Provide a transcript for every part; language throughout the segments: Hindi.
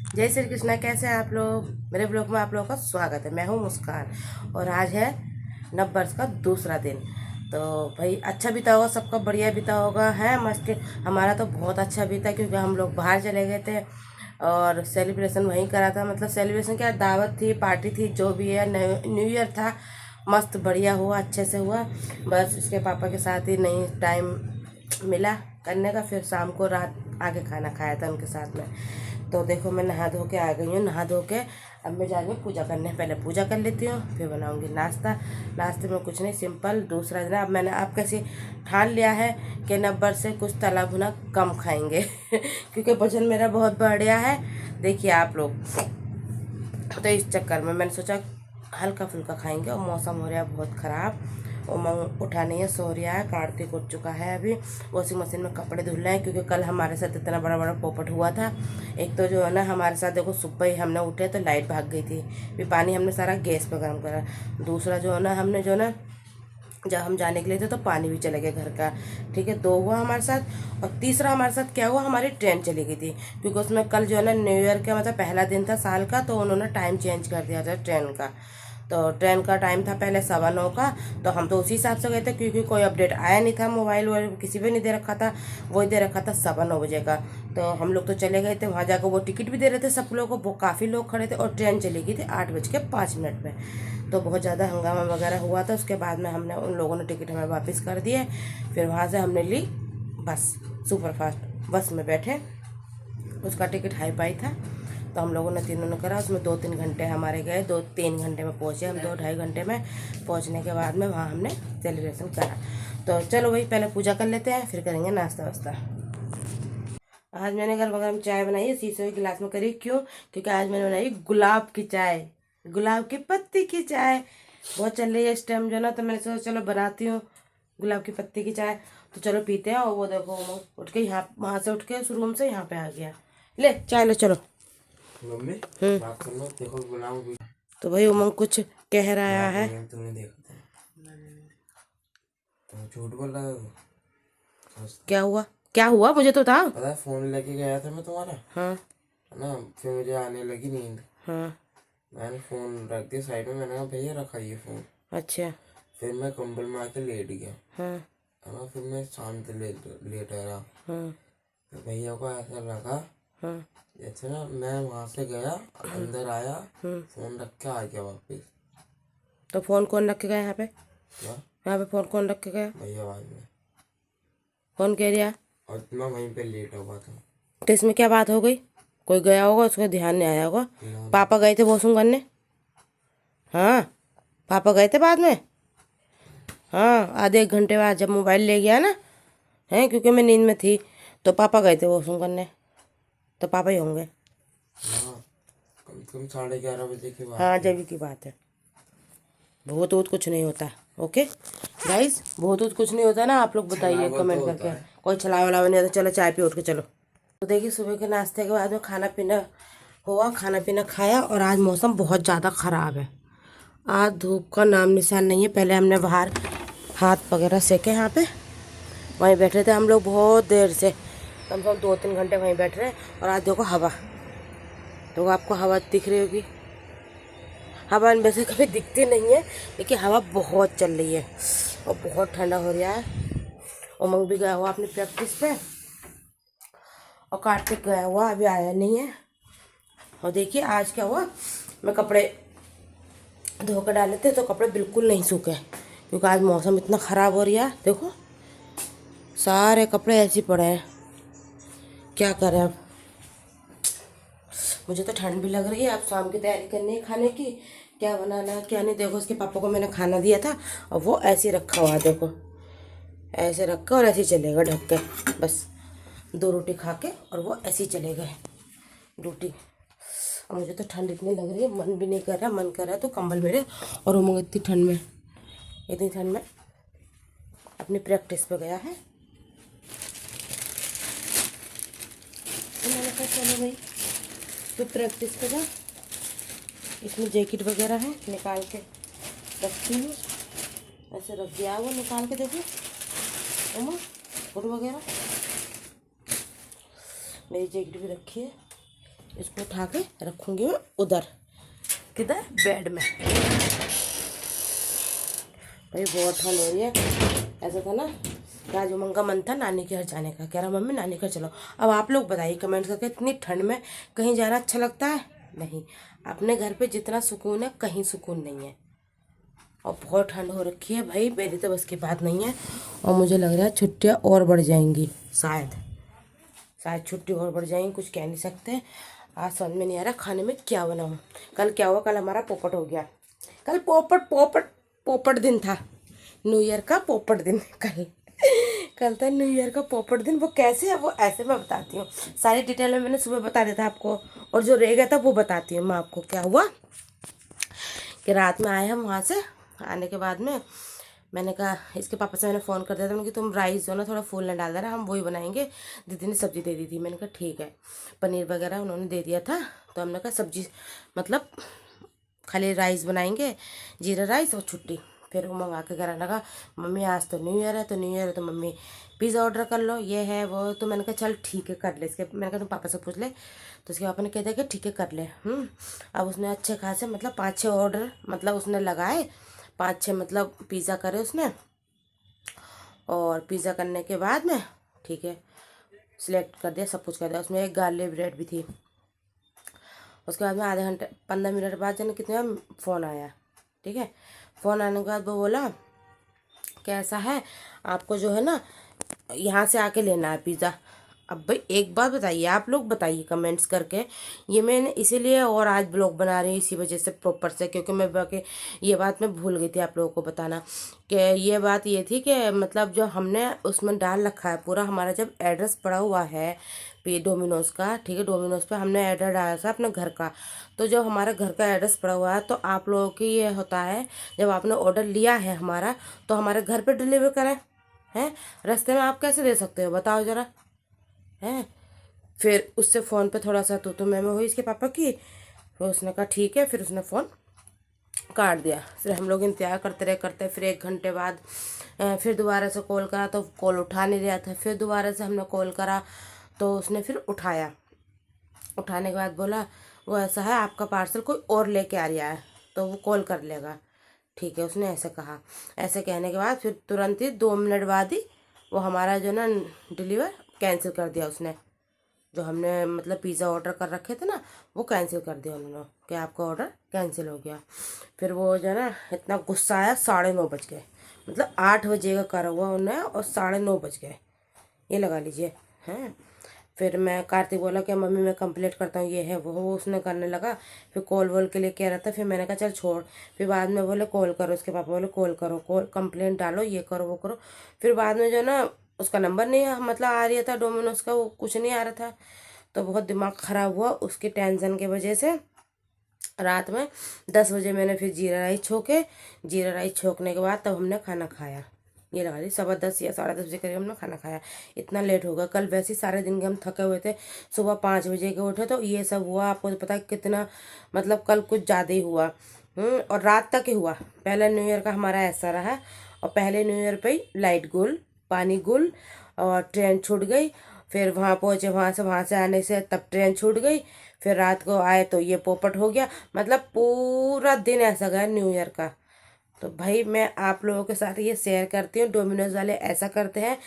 जय श्री कृष्णा। कैसे हैं आप लोग? मेरे ब्लॉग में आप लोगों का स्वागत है। मैं हूँ मुस्कान और आज है नववर्ष का दूसरा दिन। तो भाई अच्छा बीता होगा, सबका बढ़िया बीता होगा है मस्त। हमारा तो बहुत अच्छा बीता क्योंकि हम लोग बाहर चले गए थे और सेलिब्रेशन वहीं करा था। मतलब सेलिब्रेशन क्या, दावत थी, पार्टी थी, जो भी है। न्यू ईयर था, मस्त बढ़िया हुआ, अच्छे से हुआ। बस इसके पापा के साथ ही नहीं टाइम मिला करने का। फिर शाम को रात आके खाना खाया था उनके साथ में। तो देखो मैं नहा धो के आ गई हूँ। नहा धो के अब मैं जा रही हूँ पूजा करने। पहले पूजा कर लेती हूँ, फिर बनाऊँगी नाश्ता। नाश्ते में कुछ नहीं, सिंपल दूसरा दिन। अब मैंने आप कैसे ठान लिया है कि नववर्ष से कुछ तला भुना कम खाएंगे क्योंकि वजन मेरा बहुत बढ़ गया है, देखिए आप लोग। तो इस चक्कर में मैंने सोचा हल्का फुल्का खाएंगे। और मौसम हो रहा है बहुत ख़राब। उमंग उठा नहीं है, सो रहा है। कार्तिक उठ चुका है। अभी वॉशिंग मशीन में कपड़े धुल रहे हैं क्योंकि कल हमारे साथ इतना बड़ा बड़ा पोपट हुआ था। एक तो जो है ना हमारे साथ, देखो सुबह ही हमने उठे तो लाइट भाग गई थी। फिर पानी हमने सारा गैस पर गर्म करा। दूसरा जो है ना, हमने जो ना जब हम जाने के लिए थे तो पानी भी चले गया घर का। ठीक है, दो हुआ हमारे साथ। और तीसरा हमारे साथ क्या हुआ, हमारी ट्रेन चली गई थी क्योंकि उसमें कल जो है ना न्यू ईयर का मतलब पहला दिन था साल का, तो उन्होंने टाइम चेंज कर दिया था ट्रेन का। तो ट्रेन का टाइम था पहले 9:15 का, तो हम तो उसी हिसाब से गए थे क्योंकि कोई अपडेट आया नहीं था, मोबाइल वोबाइल किसी भी नहीं दे रखा था। वही दे रखा था 9:15 का। तो हम लोग तो चले गए थे वहाँ जाकर। वो टिकट भी दे रहे थे सब लोगों को, काफ़ी लोग खड़े थे। और ट्रेन चली गई थी 8:05 पे। तो बहुत ज़्यादा हंगामा वगैरह हुआ था। उसके बाद में हमने उन लोगों ने टिकट हमें वापस कर दिए। फिर वहाँ से हमने ली बस, सुपर फास्ट बस में बैठे। उसका टिकट हाई फाई था, तो हम लोगों ने तीनों ने करा। उसमें 2-3 घंटे हमारे गए। 2-3 घंटे में पहुँचे हम, 2-2.5 घंटे में पहुँचने के बाद में वहाँ हमने सेलिब्रेशन करा। तो चलो भाई पहले पूजा कर लेते हैं, फिर करेंगे नाश्ता वास्ता। आज मैंने घर वगैरह में चाय बनाई है, शीशे के गिलास में करी। क्यों? क्योंकि आज मैंने बनाई गुलाब की चाय, गुलाब की पत्ती की चाय। बहुत चल रही है इस टाइम जो ना, तो मैंने सोचा चलो बनाती हूँ गुलाब की पत्ती की चाय। तो चलो पीते हैं। और वो देखो वो उठ के यहाँ, वहाँ से उठ के उस रूम से यहाँ पे आ गया। ले चाय लो चलो। मम्मी बात करना, देखो गुलाम भी तो भाई उमंग कुछ कह रहा है। तुमने देखा था, तुम झूठ बोल रहे हो। क्या हुआ? क्या हुआ मुझे तो था। पता है, फोन लेके गया था मैं तुम्हारा, हाँ है ना। फिर मुझे आने लगी नींद। हाँ। मैंने फोन रख दिया साइड में। मैंने कहा भैया रखा ये फोन। अच्छा। फिर मैं कंबल में आके लेट गया, हाँ है ना। फिर मैं शांत लेट रहा। हाँ तो भैया को ऐसा लगा हाँ। जैसे ना मैं वहां से गया, अंदर आया, फोन रख के आ गया वापिस। तो फोन कौन रख के गया यहाँ पे? क्या? यहाँ पे फोन कौन रख के गया? भैया बाद में। कौन कह रहा? और मैं वहीं पे लेट हुआ था। तो इसमें क्या बात हो गई? कोई गया होगा, उसका ध्यान नहीं आया होगा। पापा गए थे वॉशरूम करने। हाँ, पापा गए थे बाद में। हाँ, आधे 1 घंटे बाद जब मोबाइल ले गया ना, हैं क्योंकि मैं नींद में थी, तो पापा गए थे वॉशरूम करने। तो पापा ही होंगे। हाँ, कम से कम 11:30 बजे की बात हाँ, है। जब की बात है। भूत वूत कुछ नहीं होता। ओके गाइस, भूत वूत कुछ नहीं होता ना। आप लोग बताइए छलावा तो कमेंट होता करके। है। कोई छलावा वलावा नहीं होता। चलो चाय पी उठ के चलो। तो देखिए सुबह के नाश्ते के बाद में खाना पीना हुआ, खाना पीना खाया। और आज मौसम बहुत ज़्यादा ख़राब है। आज धूप का नाम निशान नहीं है। पहले हमने बाहर हाथ वगैरह सेके, यहाँ पे वहीं बैठे थे हम लोग बहुत देर से, कम से कम 2-3 घंटे वहीं बैठ रहे। और आज देखो हवा, तो आपको हवा दिख रही होगी। हवा वैसे कभी दिखती नहीं है, लेकिन हवा बहुत चल रही है और बहुत ठंडा हो रहा है। उमंग भी गया हुआ अपनी प्रैक्टिस पे, और कार्तिक गया हुआ अभी आया नहीं है। और देखिए आज क्या हुआ, मैं कपड़े धोकर डाले थे तो कपड़े बिल्कुल नहीं सूखे क्योंकि आज मौसम इतना ख़राब हो रहा है। देखो सारे कपड़े ऐसे पड़े हैं, क्या करें अब। मुझे तो ठंड भी लग रही है। अब शाम की तैयारी करनी है खाने की, क्या बनाना है क्या नहीं। देखो उसके पापा को मैंने खाना दिया था और वो ऐसे रखा हुआ है, देखो ऐसे रखा और ऐसे चले गए ढक के। बस 2 रोटी खा के और वो ऐसे ही चले गए रोटी। और मुझे तो ठंड इतनी लग रही है, मन भी नहीं कर रहा। मन कर रहा है तो कंबल मेरे। और वो इतनी ठंड में अपनी प्रैक्टिस पे गया है। तो मैंने कहा चलो भाई तो प्रैक्टिस पे जा। इसमें जैकेट वगैरह है, निकाल के रखती हूँ। ऐसे रख दिया वो निकाल के, देखो उमा फूट वगैरह। मेरी जैकेट भी रखी है, इसको उठा के रखूँगी मैं उधर, किधर, बेड में। भाई बहुत ठंड हो रही है। ऐसा था ना, आज उमंग का मन था नानी के घर जाने का, कह रहा मम्मी नानी के घर चलो। अब आप लोग बताइए कमेंट करके, इतनी ठंड में कहीं जाना अच्छा लगता है? नहीं। अपने घर पे जितना सुकून है कहीं सुकून नहीं है। और बहुत ठंड हो रखी है भाई, मेरी तो बस की बात नहीं है। और मुझे लग रहा है छुट्टियाँ और बढ़ जाएंगी, शायद छुट्टी और बढ़ जाएंगी, कुछ कह नहीं सकते। आज समझ में नहीं आ रहा खाने में क्या बनाऊँ। कल क्या हुआ, कल हमारा पोपट हो गया। कल पोपट दिन था, न्यू ईयर का पोपट दिन। कल था न्यू ईयर का पोपट दिन। वो कैसे है, वो ऐसे मैं बताती हूँ। सारी डिटेल में मैंने सुबह बता दिया था आपको, और जो रह गया था वो बताती हूँ मैं आपको। क्या हुआ कि रात में आए हम वहाँ से, आने के बाद में मैंने कहा, इसके पापा से मैंने फ़ोन कर दिया था कि तुम राइस जो ना थोड़ा फूल ना डाल देना, हम वही बनाएंगे। दीदी ने सब्ज़ी दे दी थी, मैंने कहा ठीक है। पनीर वगैरह उन्होंने दे दिया था, तो हमने कहा सब्ज़ी मतलब खाली राइस बनाएंगे, जीरा राइस और छुट्टी। फिर वो मंगा के घर लगा, मम्मी आज तो न्यू ईयर है, तो न्यू ईयर है तो मम्मी पिज़्ज़ा ऑर्डर कर लो, ये है वो। तो मैंने कहा चल ठीक है कर ले। इसके मैंने कहा तुम पापा से पूछ ले, तो उसके पापा ने कह दिया कि ठीक है कर ले। अब उसने अच्छे खासे मतलब 5-6 ऑर्डर मतलब उसने लगाए, 5-6 मतलब पिज़्ज़ा करे उसने। और पिज़्ज़ा करने के बाद में ठीक है सिलेक्ट कर दिया, सब कुछ कर दिया। उसमें एक गार्लिक ब्रेड भी थी। उसके बाद में आधे घंटे 15 मिनट बाद जाने कितने फ़ोन आया, ठीक है। फ़ोन आने के बाद वो बोला कैसा है, आपको जो है ना यहाँ से आके लेना है पिज़्ज़ा। अब भाई एक बात बताइए, आप लोग बताइए कमेंट्स करके। ये मैंने इसीलिए और आज ब्लॉग बना रही हूँ इसी वजह से प्रॉपर से, क्योंकि मैं बाकी ये बात मैं भूल गई थी आप लोगों को बताना कि ये बात ये थी कि मतलब जो हमने उसमें डाल रखा है पूरा, हमारा जब एड्रेस पड़ा हुआ है डोमिनोज़ का, ठीक है, डोमिनोज़ पे हमने एड्रेस डाला था अपने घर का। तो जब हमारे घर का एड्रेस पड़ा हुआ है, तो आप लोगों की ये होता है जब आपने ऑर्डर लिया है हमारा, तो हमारे घर पे डिलीवर करें हैं। रास्ते में आप कैसे दे सकते हो बताओ ज़रा, हैं। फिर उससे फ़ोन पे थोड़ा सा तो मैं हुई इसके पापा की। फिर उसने कहा ठीक है, फिर उसने फ़ोन काट दिया। फिर हम लोग इंतज़ार करते फिर 1 घंटे बाद फिर दोबारा से कॉल करा, तो कॉल उठा नहीं रहा था। फिर दोबारा से हमने कॉल करा, तो उसने फिर उठाया। उठाने के बाद बोला वो ऐसा है आपका पार्सल कोई और लेके आ रहा है, तो वो कॉल कर लेगा, ठीक है, उसने ऐसे कहा। ऐसे कहने के बाद फिर तुरंत ही 2 मिनट बाद ही वो हमारा जो ना डिलीवर कैंसिल कर दिया उसने। जो हमने मतलब पिज़्ज़ा ऑर्डर कर रखे थे ना, वो कैंसिल कर दिया उन्होंने कि आपका ऑर्डर कैंसिल हो गया। फिर वो जो है ना इतना गुस्सा आया, 9:30 बज गए। मतलब 8 बजे का करा हुआ उन्हें और 9:30 बज गए, ये लगा लीजिए, हैं। फिर मैं कार्तिक बोला कि मम्मी मैं कंप्लीट करता हूँ, ये है वो उसने करने लगा। फिर कॉल वॉल के लिए कह रहा था, फिर मैंने कहा चल छोड़। फिर बाद में बोले कॉल करो, उसके पापा बोले कॉल करो, कॉल कंप्लेंट डालो, ये करो वो करो। फिर बाद में जो ना उसका नंबर नहीं मतलब आ रहा था डोमिनोज का, वो कुछ नहीं आ रहा था। तो बहुत दिमाग ख़राब हुआ उसकी टेंशन की वजह से। रात में 10 बजे मैंने फिर जीरा राइस छोकने के बाद तब हमने खाना खाया। ये लगा ली 10:15 या 10:30 बजे करीब हमने खाना खाया। इतना लेट होगा, कल वैसे ही सारे दिन के हम थके हुए थे। सुबह 5 बजे के उठे, तो ये सब हुआ। आपको तो पता है कितना मतलब कल कुछ ज़्यादा ही हुआ। और रात तक ही हुआ। पहला न्यू ईयर का हमारा ऐसा रहा, और पहले न्यू ईयर पे ही लाइट गुल, पानी गुल, और ट्रेन छूट गई। फिर वहाँ पहुँचे, वहाँ से आने से तब ट्रेन छूट गई। फिर रात को आए तो ये पोपट हो गया। मतलब पूरा दिन ऐसा गया न्यू ईयर का। तो भाई मैं आप लोगों के साथ ये शेयर करती हूँ, डोमिनोज वाले ऐसा करते हैं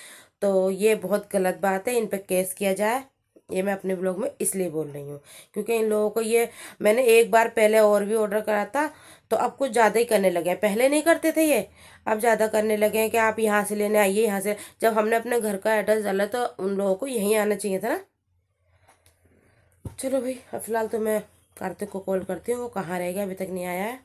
तो ये बहुत गलत बात है, इन पर केस किया जाए। ये मैं अपने ब्लॉग में इसलिए बोल रही हूँ क्योंकि इन लोगों को ये, मैंने एक बार पहले और भी ऑर्डर करा था, तो अब कुछ ज़्यादा ही करने लगे हैं। पहले नहीं करते थे ये, अब ज़्यादा करने लगे हैं कि आप यहाँ से लेने आइए, यहाँ से। जब हमने अपने घर का एड्रेस डाला तो उन लोगों को यहीं आना चाहिए था ना। चलो भाई, अब फिलहाल तो मैं कार्तिक को कॉल करती हूँ, वो कहाँ रह गया, अभी तक नहीं आया है।